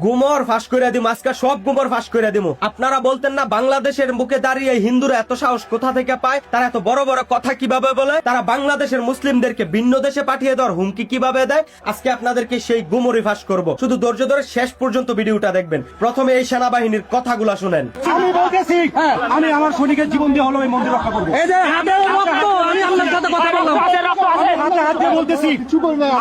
গুমর ফাঁস করে দিম, আজকে সব গুমর ফাঁস করে দিমু। আপনারা বলতেন না বাংলাদেশের বুকে দাঁড়িয়ে হিন্দুরা এত সাহস কোথা থেকে পায়, তারা এত বড় বড় কথা কিভাবে বলে, তারা বাংলাদেশের মুসলিমদেরকে ভিন্ন দেশে পাঠিয়ে দেওয়ার হুমকি কিভাবে দেয়। আজকে আপনাদেরকে সেই গুমরই ফাঁস করব। শুধু ধৈর্য ধরে শেষ পর্যন্ত ভিডিওটা দেখবেন। প্রথমে এই সেনাবাহিনীর কথাগুলা শুনেন। আমি বলতেছি আমি আমার সৈনিকের জীবন দিয়ে হলো এই মন্দির রক্ষা করবো। এই যে হাতে রক্ত, আমি আপনার সাথে কথা বললাম। আমি হাতে হাত দিয়ে বলতেছি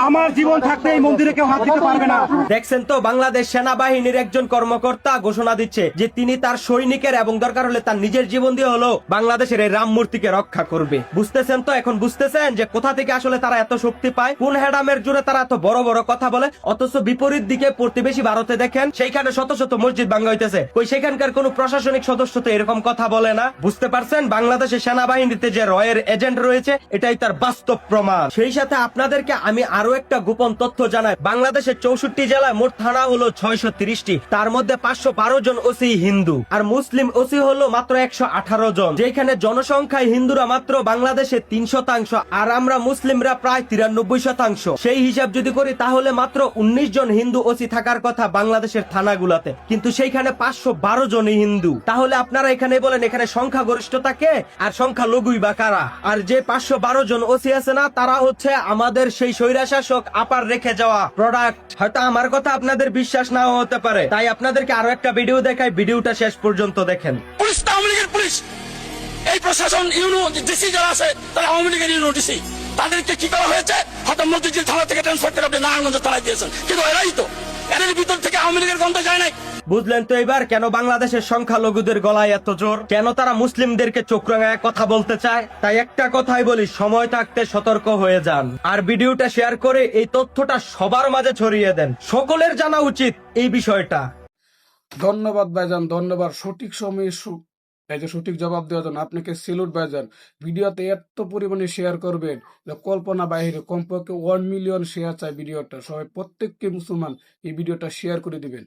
আমার জীবন থাকতে এই মন্দিরে কেউ হাত দিতে পারবে না। দেখছেন তো, বাংলাদেশ সেনাবাহিনীর একজন কর্মকর্তা ঘোষণা দিচ্ছে যে তিনি তার সৈনিকের এবং দরকার হলে তার নিজের জীবন দিয়ে হলো বাংলাদেশের এই রাম মূর্তিকে রক্ষা করবে। বুঝতেছেন তো, এখন বুঝতেছেন যে কোথা থেকে আসলে তারা এত শক্তি পায়, কোন হেডামের জোরে তারা এত বড় বড় কথা বলে। অথচ বিপরীত দিকে প্রতিবেশী ভারতে দেখেন, সেইখানে শত শত মসজিদ ভাঙা হইতেছে, কই সেখানকার কোন প্রশাসনিক সদস্য তো এরকম কথা বলে না। বুঝতে পারছেন, বাংলাদেশের সেনাবাহিনীতে যে রয়ের এজেন্ট রয়েছে এটাই তার বাস্তব প্রমাণ। সেই সাথে আপনাদেরকে আমি আরো একটা গোপন তথ্য জানাই। বাংলাদেশের 64 জেলায় মোট থানা হলো 630টি, তার মধ্যে 512 জন ওসি হিন্দু, আর মুসলিম ওসি হলো মাত্র 118 জন। যেখানে জনসংখ্যায় হিন্দুরা মাত্র বাংলাদেশে 3%, আর আমরা মুসলিমরা প্রায় 93%। সেই হিসাব যদি করি তাহলে মাত্র 19 জন হিন্দু ওসি থাকার কথা বাংলাদেশের থানাগুলাতে, কিন্তু সেইখানে 512 জনই হিন্দু। তাহলে আপনারা এখানে বলেন এখানে সংখ্যাগরিষ্ঠতা কে আর সংখ্যালঘুই বা কারা? আর যে 512 জন ওসি আছে না, তারা হচ্ছে আমাদের সেই স্বৈরাশাসক আপার রেখে যাওয়া প্রোডাক্ট। হয়তো আমার কথা আপনাদের বিশ্বাস নাও হতে পারে, তাই আপনাদেরকে আরো একটা ভিডিও দেখাই, ভিডিওটা শেষ পর্যন্ত দেখেন। পুলিশ তো আওয়ামী লীগের পুলিশ, এই প্রশাসন ইউনো ডিসি যারা আছে তারা আওয়ামী লীগের ইউনো ডিসি। তাদেরকে কি করা হয়েছে? হয়তো মসজিদ থানা থেকে ট্রান্সফার করে আপনি নারায়ণগঞ্জ থানায় দিয়েছেন, কিন্তু এরাই তো, এদের ভিতর থেকে আওয়ামী লীগের গন্ধ যায় নাই। বুঝলেন তো এবার কেন বাংলাদেশের সংখ্যালঘুদের গলায় এত জোর, কেন তারা মুসলিমদেরকে চোখ রাঙায় কথা বলতে চায়। তাই একটা কথাই বলি, সময় থাকতে সতর্ক হয়ে যান, আর ভিডিওটা শেয়ার করে এই তথ্যটা সবার মাঝে ছড়িয়ে দেন। সকলের জানা উচিত এই বিষয়টা। ধন্যবাদ ভাইজান, ধন্যবাদ। সঠিক সময়ে এই যে সঠিক জবাব দেওয়ার জন্য আপনাকে সেলুট ভাইজান। ভিডিওতে এত পরিমাণে শেয়ার করবেন যে কল্পনা বাহিরে, কমপক্ষে 1 মিলিয়ন শেয়ার চাই ভিডিওটা। সবাই প্রত্যেককে মুসলমান এই ভিডিওটা শেয়ার করে দিবেন।